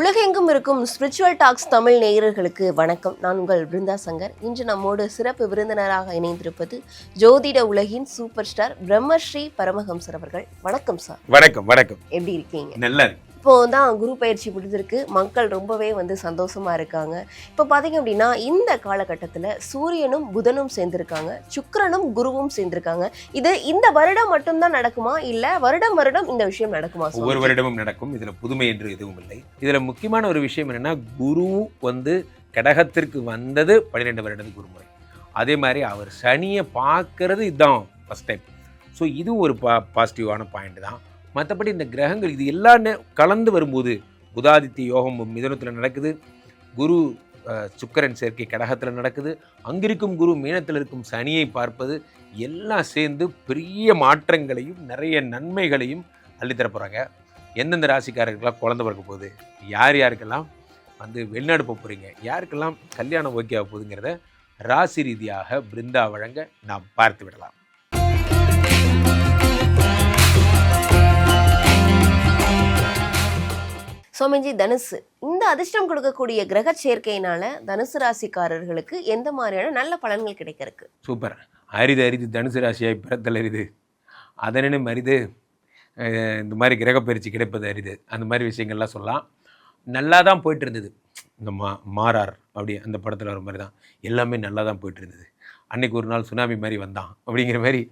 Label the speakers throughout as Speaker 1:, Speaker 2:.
Speaker 1: உலகெங்கும் இருக்கும் spiritual tax Tamil நேயர்களுக்கு வணக்கம். நான் உங்கள் பிருந்தா சங்கர். இன்று நம்மோடு சிறப்பு விருந்தினராக இணைந்திருப்பது ஜோதிட உலகின் சூப்பர் ஸ்டார் பிரம்மஸ்ரீ பரமஹம்சர் அவர்கள். வணக்கம் சார்.
Speaker 2: வணக்கம். வணக்கம்.
Speaker 1: எப்படி இருக்கீங்க?
Speaker 2: நல்லா.
Speaker 1: இப்போ தான் குரு பயிற்சி முடிஞ்சிருக்கு. மக்கள் ரொம்பவே சந்தோஷமா இருக்காங்க. இப்போ பார்த்தீங்க அப்படின்னா இந்த காலகட்டத்தில் சூரியனும் புதனும் சேர்ந்திருக்காங்க, சுக்கிரனும் குருவும் சேர்ந்திருக்காங்க. இது இந்த வருடம் மட்டும்தான் நடக்குமா, இல்லை வருடம் இந்த விஷயம் நடக்குமா?
Speaker 2: ஒவ்வொரு வருடமும் நடக்கும். இதுல புதுமை என்று எதுவும் இல்லை. இதுல முக்கியமான ஒரு விஷயம் என்னன்னா, குரு கடகத்திற்கு வந்தது 12 வருடத்துக்கு ஒரு முறை. அதே மாதிரி அவர் சனியை பார்க்கறது இதுதான் ஃபர்ஸ்ட் டைம். ஸோ இது ஒரு பாசிட்டிவான பாயிண்ட் தான். மற்றபடி இந்த கிரகங்கள் இது எல்லாம் கலந்து வரும்போது புதாதித்ய யோகம் மிதுனத்தில் நடக்குது, குரு சுக்கிரன் சேர்க்கை கடகத்தில் நடக்குது, அங்கிருக்கும் குரு மீனத்தில் இருக்கும் சனியை பார்ப்பது எல்லாம் சேர்ந்து பெரிய மாற்றங்களையும் நிறைய நன்மைகளையும் அள்ளித்தர போகிறாங்க. எந்தெந்த ராசிக்காரர்களாம் குழந்தை பிறக்க போகுது, யார் யாருக்கெல்லாம் வெளிநாடு போக போகிறீங்க, யாருக்கெல்லாம் கல்யாணம் ஓகே ஆக போகுதுங்கிறத ராசி ரீதியாக பிருந்தா வழங்க நாம் பார்த்து விடலாம்.
Speaker 1: சோமஞ்சி, தனுசு இந்த அதிர்ஷ்டம் கொடுக்கக்கூடிய கிரக சேர்க்கையினால தனுசு ராசிக்காரர்களுக்கு எந்த மாதிரியான நல்ல பலன்கள் கிடைக்க இருக்கு?
Speaker 2: சூப்பர். அரிது தனுசு ராசியாய் பிறத்தல் அரிது, அதனும் அரிது இந்த மாதிரி கிரக பயிற்சி கிடைப்பது அரிது. அந்த மாதிரி விஷயங்கள்லாம் சொல்லலாம். நல்லா தான் போயிட்டு இருந்தது. இந்த மாறார் அப்படி அந்த படத்தில் வர மாதிரி தான் எல்லாமே நல்லா தான் போயிட்டு இருந்தது. அன்னைக்கு ஒரு நாள் சுனாமி மாதிரி வந்தான் அப்படிங்கிற மாதிரி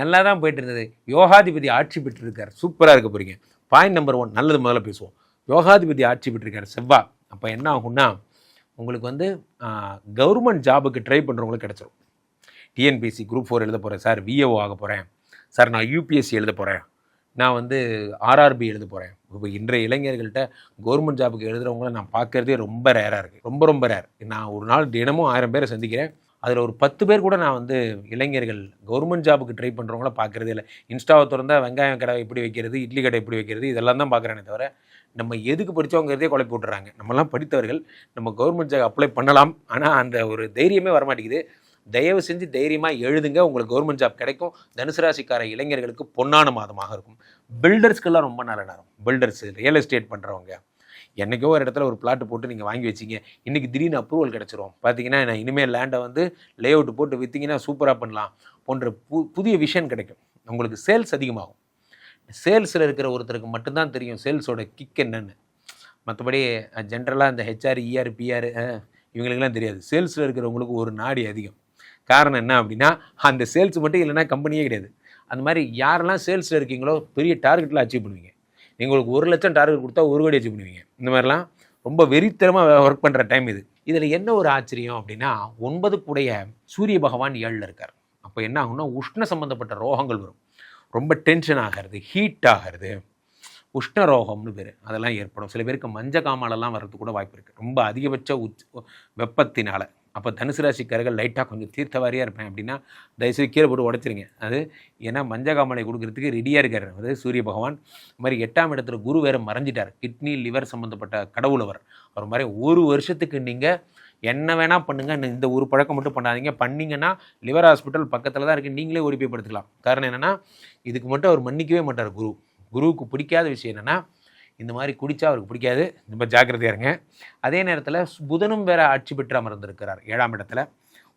Speaker 2: நல்லா தான் போயிட்டு இருந்தது. யோகாதிபதி ஆட்சி பெற்றிருக்கார். சூப்பராக இருக்க போகிறீங்க. பாயிண்ட் நம்பர் 1 நல்லது முதல்ல பேசுவோம். யோகாதிபதி ஆட்சி பெற்றிருக்கார் செவ்வாய். அப்போ என்ன ஆகும்னா, உங்களுக்கு கவர்மெண்ட் ஜாபுக்கு ட்ரை பண்ணுறவங்களுக்கு கிடச்சிரும். டிஎன்பிசி குரூப் 4 எழுத போகிறேன் சார், விஏஓ ஆக போகிறேன் சார், நான் யூபிஎஸ்சி எழுத போகிறேன், நான் ஆர்ஆர்பி எழுத போகிறேன். இப்போ இன்றைய இளைஞர்கள்ட்ட கவர்மெண்ட் ஜாபுக்கு எழுதுகிறவங்கள நான் பார்க்குறதே ரொம்ப ரேராக இருக்குது. ரொம்ப ரேர். நான் ஒரு நாள் தினமும் 1000 பேரை சந்திக்கிறேன். அதில் ஒரு 10 பேர் கூட நான் இளைஞர்கள் கவர்மெண்ட் ஜாபுக்கு ட்ரை பண்ணுறவங்கள பார்க்குறதே இல்லை. இன்ஸ்டாவை திறந்தால் வெங்காயம் கடை எப்படி வைக்கிறது, இட்லி கடை எப்படி வைக்கிறது, இதெல்லாம் தான் பார்க்குறேனே தவிர நம்ம எதுக்கு படித்தவங்கிறதே குழப்பி விட்டுறாங்க. நம்மலாம் படித்தவர்கள், நம்ம கவர்மெண்ட் ஜாப் அப்ளை பண்ணலாம், ஆனால் அந்த ஒரு தைரியமே வரமாட்டேங்குது. தயவு செஞ்சு தைரியமாக எழுதுங்க, உங்களுக்கு கவர்மெண்ட் ஜாப் கிடைக்கும். தனுசு ராசிக்கார இளைஞர்களுக்கு பொன்னான மாதமாக இருக்கும். பில்டர்ஸ்க்கெல்லாம் ரொம்ப நல்ல நேரம். பில்டர்ஸ், ரியல் எஸ்டேட் பண்ணுறவங்க, என்றைக்கோ ஒரு இடத்துல ஒரு பிளாட்டு போட்டு நீங்கள் வாங்கி வச்சிங்க, இன்றைக்கி திடீர்னு அப்ரூவல் கிடச்சிரும். பார்த்தீங்கன்னா நான் இனிமேல் லேண்டை லே அவுட் போட்டு விற்றிங்கன்னா சூப்பராக பண்ணலாம் போன்ற புதிய விஷன் கிடைக்கும். உங்களுக்கு சேல்ஸ் அதிகமாகும். சேல்ஸில் இருக்கிற ஒருத்தருக்கு மட்டும்தான் தெரியும் சேல்ஸோட கிக் என்னன்னு. மற்றபடி ஜென்ரலாக இந்த ஹெச்ஆர், இஆர், பிஆர் இவங்களுக்கெல்லாம் தெரியாது. சேல்ஸில் இருக்கிறவங்களுக்கு ஒரு நாடி அதிகம். காரணம் என்ன அப்படின்னா, அந்த சேல்ஸ் மட்டும் இல்லைன்னா கம்பெனியே கிடையாது. அந்த மாதிரி யாரெல்லாம் சேல்ஸில் இருக்கீங்களோ பெரிய டார்கெட்டில் அச்சீவ் பண்ணுவீங்க. உங்களுக்கு 1 லட்சம் டார்கெட் கொடுத்தா 1 கோடி அச்சீவ் பண்ணுவீங்க. இந்த மாதிரிலாம் ரொம்ப வெறித்தனமாக ஒர்க் பண்ணுற டைம் இது. இதில் என்ன ஒரு ஆச்சரியம் அப்படின்னா, 9 சூரிய பகவான் 7ல் இருக்கார். அப்போ என்ன ஆகும்னா, உஷ்ண சம்மந்தப்பட்ட ரோகங்கள் வரும். ரொம்ப டென்ஷன் ஆகிறது, ஹீட் ஆகிறது, உஷ்ண ரோகம்னு பேர், அதெல்லாம் ஏற்படும். சில பேருக்கு மஞ்சள் காமாலெல்லாம் வர்றதுக்கு கூட வாய்ப்பு இருக்குது, ரொம்ப அதிகபட்ச வெப்பத்தினால. அப்போ தனுசு ராசிக்காரர்கள் லைட்டாக கொஞ்சம் தீர்த்தவாரியாக இருப்பேன் அப்படின்னா தயவுசெய்து கீழே போட்டு உடச்சிருங்க. அது ஏன்னா மஞ்சள் காமாலை கொடுக்கறதுக்கு ரெடியாக இருக்கார் சூரிய பகவான். இது மாதிரி 8ஆம் இடத்துல குரு வேறு மறைஞ்சிட்டார். கிட்னி, லிவர் சம்மந்தப்பட்ட கடவுள் அவர் மாதிரி 1 வருஷத்துக்கு நீங்கள் என்ன வேணால் பண்ணுங்கள், இந்த ஒரு பழக்கம் மட்டும் பண்ணாதீங்க. பண்ணிங்கன்னா லிவர் ஹாஸ்பிட்டல் பக்கத்தில் தான் இருக்குது, நீங்களே ஓடி போய் படுத்துக்கலாம். காரணம் என்னென்னா, இதுக்கு மட்டும் அவர் மன்னிக்கவே மாட்டார். குருவுக்கு பிடிக்காத விஷயம் என்னென்னா, இந்த மாதிரி குடித்தா அவருக்கு பிடிக்காது, ரொம்ப ஜாக்கிரதையாக இருங்க. அதே நேரத்தில் புதனும் வேறு ஆட்சி பெற்று அமர்ந்திருக்கிறார் 7ஆம் இடத்துல.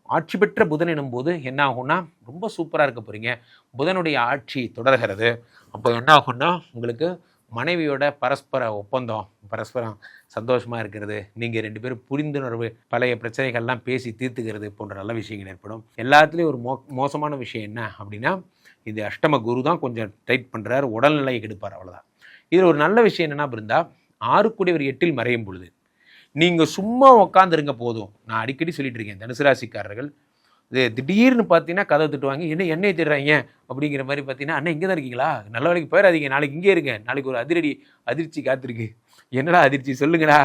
Speaker 2: ஆட்சி பெற்ற புதன் எனும்போது என்ன ஆகும்னா, ரொம்ப சூப்பராக இருக்க போகிறீங்க. புதனுடைய ஆட்சி தொடர்கிறது. அப்போ என்ன ஆகும்னா, உங்களுக்கு மனைவியோட பரஸ்பர ஒப்பந்தம், பரஸ்பரம் சந்தோஷமாக இருக்கிறது, நீங்கள் 2 பேரும் புரிந்துணர்வு, பழைய பிரச்சனைகள்லாம் பேசி தீர்த்துக்கிறது போன்ற நல்ல விஷயங்கள் ஏற்படும். எல்லாத்துலேயும் ஒரு மோசமான விஷயம் என்ன அப்படின்னா, இது அஷ்டம குரு தான் கொஞ்சம் டைட் பண்ணுறார், உடல்நிலையை கெடுப்பார், அவ்வளோதான். இதில் ஒரு நல்ல விஷயம் என்னென்னா, இருந்தா 6 8ல் மறையும் பொழுது நீங்கள் சும்மா உட்காந்துருங்க போதும். நான் அடிக்கடி சொல்லிட்டு இருக்கேன், தனுசு ராசிக்காரர்கள் இது திடீர்னு பார்த்தீங்கன்னா கதை திட்டுவாங்க, என்னையை திடுறாங்க அப்படிங்கிற மாதிரி. பார்த்தீங்கன்னா, அண்ணா இங்கே தான் இருக்கீங்களா, நல்ல வேலைக்கு போயிடாதீங்க, நாளைக்கு இங்கே இருங்க, நாளைக்கு ஒரு அதிர்ச்சி காத்திருக்கு. என்னடா அதிர்ச்சி சொல்லுங்கடா.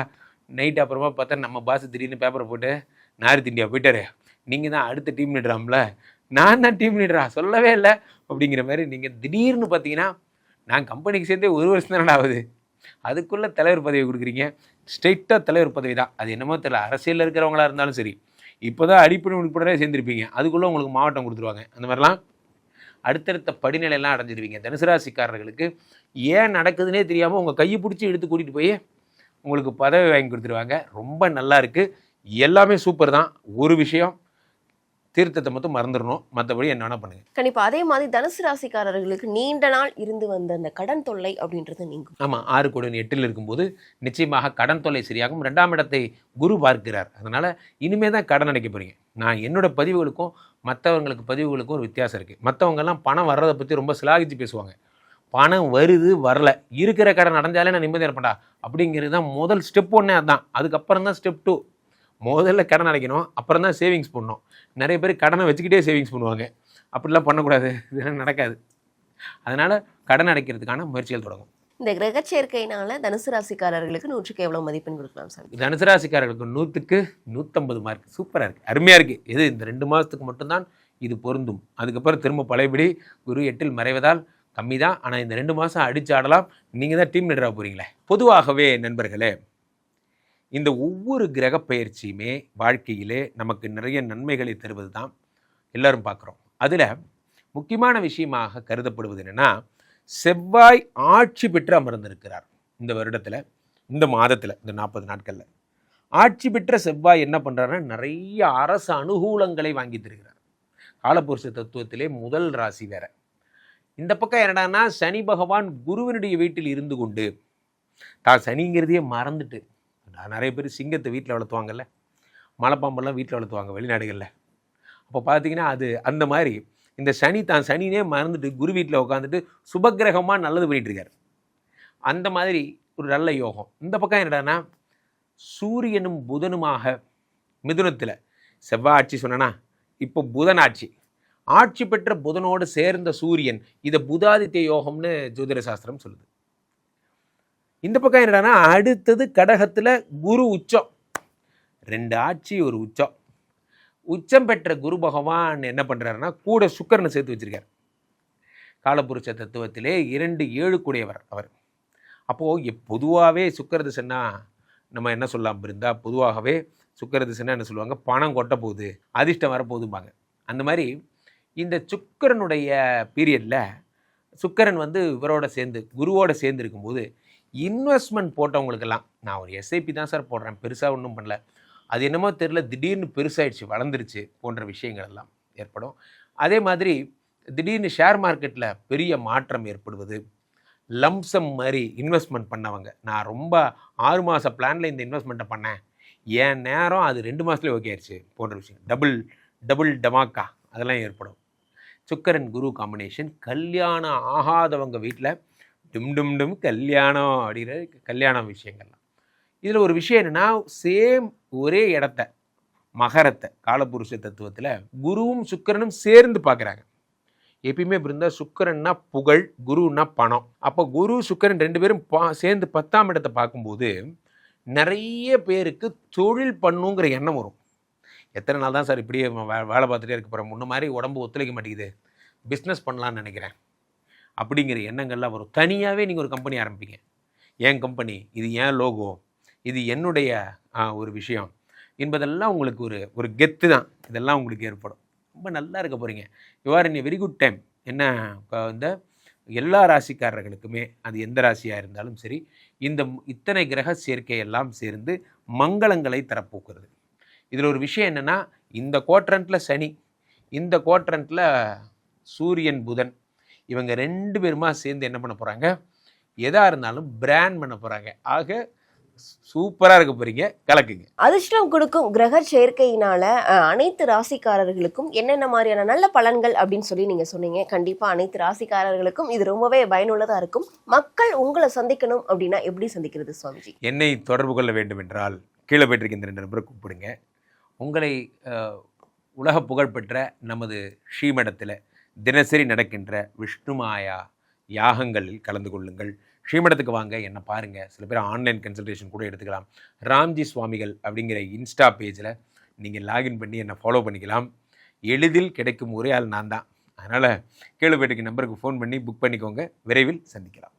Speaker 2: நைட்டு அப்புறமா பார்த்தா நம்ம பாஸ் திடீர்னு பேப்பரை போட்டு நார்த் இந்தியா போயிட்டாரு, நீங்கள் தான் அடுத்த டீம் லீடராம்ல, நான் தான் டீம் லீடரா, சொல்லவே இல்லை அப்படிங்கிற மாதிரி. நீங்கள் திடீர்னு பார்த்தீங்கன்னா, நான் கம்பெனிக்கு சேர்ந்தே 1 வருஷம் தானே ஆகுது, அதுக்குள்ளே தலைவர் பதவி கொடுக்குறீங்க. ஸ்ட்ரெயிட்டாக தலைவர் பதவி தான். அது என்னமோ தெரியல, அரசியலில் இருக்கிறவங்களா இருந்தாலும் சரி, இப்போ தான் அடிப்படை உட்படவே சேர்ந்துருப்பீங்க, அதுக்குள்ளே உங்களுக்கு மாவட்டம் கொடுத்துருவாங்க. அந்த மாதிரிலாம் அடுத்தடுத்த படிநிலையெல்லாம் அடைஞ்சிருவீங்க. தனுசு ராசிக்காரர்களுக்கு ஏன் நடக்குதுன்னே தெரியாமல் உங்கள் கையை பிடிச்சி எடுத்து கூட்டிகிட்டு போய் உங்களுக்கு பதவி வாங்கி கொடுத்துருவாங்க. ரொம்ப நல்லா இருக்குது, எல்லாமே சூப்பர் தான். ஒரு விஷயம், தீர்த்தத்தை மட்டும் மறந்துடணும், மற்றபடி என்ன வேணா பண்ணுங்க.
Speaker 1: கண்டிப்பா. அதே மாதிரி தனுசு ராசிக்காரர்களுக்கு நீண்ட நாள் இருந்து வந்த அந்த கடன் தொல்லை அப்படின்றது நீங்கும்.
Speaker 2: ஆமாம், 6 கோடி 8 இருக்கும்போது நிச்சயமாக கடன் தொல்லை சரியாகும். 2ஆம் இடத்தை குரு பார்க்கிறார். அதனால் இனிமேல் தான் கடன் அடைக்க போகிறீங்க. நான் என்னோட பதிவுகளுக்கும் மற்றவங்களுக்கு பதிவுகளுக்கும் ஒரு வித்தியாசம் இருக்குது. மற்றவங்கெல்லாம் பணம் வர்றதை பற்றி ரொம்ப சிலாகிச்சு பேசுவாங்க. பணம் வருது வரல, இருக்கிற கடன் அடைஞ்சாலே நான் நிம்மதியாக இருப்பேன்டா அப்படிங்கிறது தான் முதல் ஸ்டெப். ஒன்றே அதுதான். அதுக்கப்புறம் தான் ஸ்டெப் 2. முதல்ல கடன் அடைக்கணும், அப்புறம் தான் சேவிங்ஸ் பண்ணணும். நிறைய பேர் கடனை வச்சுக்கிட்டே சேவிங்ஸ் பண்ணுவாங்க. அப்படிலாம் பண்ணக்கூடாது, இதெல்லாம் நடக்காது. அதனால் கடன் அடைக்கிறதுக்கான முயற்சிகள் தொடங்கும்.
Speaker 1: இந்த கிரக சேர்க்கையினால தனுசு ராசிக்காரர்களுக்கு 100க்கு எவ்வளவு மதிப்பெண் கொடுக்கலாம் சார்?
Speaker 2: தனுசு ராசிக்காரர்களுக்கு 100க்கு 150 மார்க். சூப்பராக இருக்குது, அருமையாக இருக்குது. இது இந்த 2 மாதத்துக்கு மட்டும்தான் இது பொருந்தும். அதுக்கப்புறம் திரும்ப பழையபடி குரு 8ல் மறைவதால் கம்மி தான். ஆனால் இந்த 2 மாதம் அடிச்சு ஆடலாம். நீங்கள் தான் டீம் லீடராக போகிறீங்களே. பொதுவாகவே நண்பர்களே, இந்த ஒவ்வொரு கிரக பயிற்சியுமே வாழ்க்கையிலே நமக்கு நிறைய நன்மைகளை தருவது தான் எல்லாரும் பார்க்குறோம். அதில் முக்கியமான விஷயமாக கருதப்படுவது என்னென்னா, செவ்வாய் ஆட்சி பெற்று அமர்ந்திருக்கிறார் இந்த வருடத்தில், இந்த மாதத்தில், இந்த 40 நாட்களில் ஆட்சி பெற்ற செவ்வாய் என்ன பண்ணுறாருன்னா, நிறைய அரசு அனுகூலங்களை வாங்கி தருகிறார். காலபுருஷ தத்துவத்திலே முதல் ராசி வேற. இந்த பக்கம் என்னடான்னா, சனி பகவான் குருவினுடைய வீட்டில் இருந்து கொண்டு தான் சனிங்கிறதையே மறந்துட்டு, நிறைய பேர் சிங்கத்தை வீட்டில் வளர்த்துவாங்கல்ல, மலைப்பாம்பெல்லாம் வீட்டில் வளர்த்துவாங்க வெளிநாடுகளில். அப்போ பார்த்தீங்கன்னா அது அந்த மாதிரி இந்த சனி தான் சனினே மறந்துட்டு குரு வீட்டில் உட்காந்துட்டு சுபக்கிரகமாக நல்லது பண்ணிட்டு இருக்காரு. அந்த மாதிரி ஒரு நல்ல யோகம். இந்த பக்கம் என்னடான்னா, சூரியனும் புதனுமாக மிதுனத்தில் செவ்வாய் ஆட்சி சொன்னா, இப்போ புதன் ஆட்சி. ஆட்சி பெற்ற புதனோடு சேர்ந்த சூரியன், இதை புதாதித்ய யோகம்னு ஜோதிட சாஸ்திரம் சொல்லுது. இந்த பக்கம் என்னடான்னா, அடுத்தது கடகத்தில் குரு உச்சம். 2 ஆட்சி ஒரு உச்சம். உச்சம் பெற்ற குரு பகவான் என்ன பண்ணுறாருன்னா, கூட சுக்கிரனை சேர்த்து வச்சிருக்கார். காலபுருஷ தத்துவத்திலே 2 7 கூடியவர் அவர். அப்போது பொதுவாகவே சுக்கிர திசைன்னா நம்ம என்ன சொல்லலாம் இருந்தால், பொதுவாகவே சுக்கிர திசைன்னா என்ன சொல்லுவாங்க, பணம் கொட்ட போகுது, அதிர்ஷ்டம் வரப்போகுதும்பாங்க. அந்த மாதிரி இந்த சுக்கிரனுடைய பீரியடில் சுக்கிரன் இவரோட சேர்ந்து குருவோட சேர்ந்து இருக்கும்போது இன்வெஸ்ட்மெண்ட் போட்டவங்களுக்கெல்லாம், நான் ஒரு எஸ்ஐபி தான் சார் போடுறேன், பெருசாக ஒன்றும் பண்ணல, அது என்னமோ தெரியல, திடீர்னு பெருசாகிடுச்சு, வளர்ந்துருச்சு போன்ற விஷயங்கள் எல்லாம் ஏற்படும். அதே மாதிரி திடீர்னு ஷேர் மார்க்கெட்டில் பெரிய மாற்றம் ஏற்படுவது, லம்சம் மாதிரி இன்வெஸ்ட்மெண்ட் பண்ணவங்க, நான் ரொம்ப 6 மாத பிளானில் இந்த இன்வெஸ்ட்மெண்ட்டை பண்ணேன், என் நேரம் அது 2 மாதத்துலேயே ஓகே ஆயிடுச்சு போன்ற விஷயம், டபுள் டமாக்கா அதெல்லாம் ஏற்படும். சுக்கிரன் குரு காம்பினேஷன். கல்யாணம் ஆகாதவங்க வீட்டில் டும் கல்யாணம் அப்படிங்கிற கல்யாண விஷயங்கள்லாம். இதில் ஒரு விஷயம் என்னென்னா, சேம் ஒரே இடத்த மகரத்தை காலபுருஷ தத்துவத்தில் குருவும் சுக்கிரனும் சேர்ந்து பார்க்குறாங்க. எப்பயுமே இப்படி இருந்தால் சுக்கிரன்னா புகழ், குருன்னா பணம். அப்போ குரு சுக்கிரன் 2 பேரும் சேர்ந்து 10ஆம் இடத்தை பார்க்கும்போது நிறைய பேருக்கு தொழில் பண்ணுங்கிற எண்ணம் வரும். எத்தனை நாள் தான் சார் இப்படியே வேலை பார்த்துட்டே இருக்க போகிறேன், முன்ன மாதிரி உடம்பு ஒத்துழைக்க மாட்டேங்குது, பிஸ்னஸ் பண்ணலான்னு நினைக்கிறேன் அப்படிங்கிற எண்ணங்கள்லாம் வரும். தனியாகவே நீங்கள் ஒரு கம்பெனி ஆரம்பிப்பீங்க. என் கம்பெனி, இது என் லோகோ, இது என்னுடைய ஒரு விஷயம் என்பதெல்லாம் உங்களுக்கு ஒரு கெத்து தான். இதெல்லாம் உங்களுக்கு ஏற்படும். ரொம்ப நல்லா இருக்க போகிறீங்க. You are in a very good time. என்ன இந்த எல்லா ராசிக்காரர்களுக்குமே, அது எந்த ராசியாக இருந்தாலும் சரி, இத்தனை கிரக சேர்க்கையெல்லாம் சேர்ந்து மங்களங்களை தரப்போக்குறது. இதில் ஒரு விஷயம் என்னென்னா, இந்த குவாட்ரண்ட்டில் சனி, இந்த குவாட்ரண்ட்டில் சூரியன் புதன், இவங்க 2 பேருமா சேர்ந்து என்ன பண்ண போகிறாங்க, எதாக இருந்தாலும் பிராண்ட் பண்ண போகிறாங்க. ஆக சூப்பராக இருக்க போகிறீங்க, கலக்குங்க.
Speaker 1: அதிர்ஷ்டம் கொடுக்கும் கிரக சேர்க்கையினால அனைத்து ராசிக்காரர்களுக்கும் என்னென்ன மாதிரியான நல்ல பலன்கள் அப்படின்னு சொல்லி நீங்கள் சொன்னீங்க. கண்டிப்பாக அனைத்து ராசிக்காரர்களுக்கும் இது ரொம்பவே பயனுள்ளதாக இருக்கும். மக்கள் உங்களை சந்திக்கணும் அப்படின்னா எப்படி சந்திக்கிறது சுவாமிஜி?
Speaker 2: என்னை தொடர்பு கொள்ள வேண்டும் என்றால் கீழே போயிட்டிருக்க இந்த 2 நபரை கூப்பிடுங்க. உங்களை உலக புகழ்பெற்ற நமது ஸ்ரீமடத்தில் தினசரி நடக்கின்ற விஷ்ணுமாயா யாகங்களில் கலந்து கொள்ளுங்கள். ஸ்ரீமடத்துக்கு வாங்க, என்னை பாருங்கள். சில பேர் ஆன்லைன் கன்சல்டேஷன் கூட எடுத்துக்கலாம். ராம்ஜி சுவாமிகள் அப்படிங்கிற இன்ஸ்டா பேஜில் நீங்கள் லாகின் பண்ணி என்னை ஃபாலோ பண்ணிக்கலாம். எளிதில் கிடைக்கும் ஒரே ஆள் நான் தான். அதனால் கீழே போயிட்டு நம்பருக்கு ஃபோன் பண்ணி புக் பண்ணிக்கோங்க. விரைவில் சந்திக்கலாம்.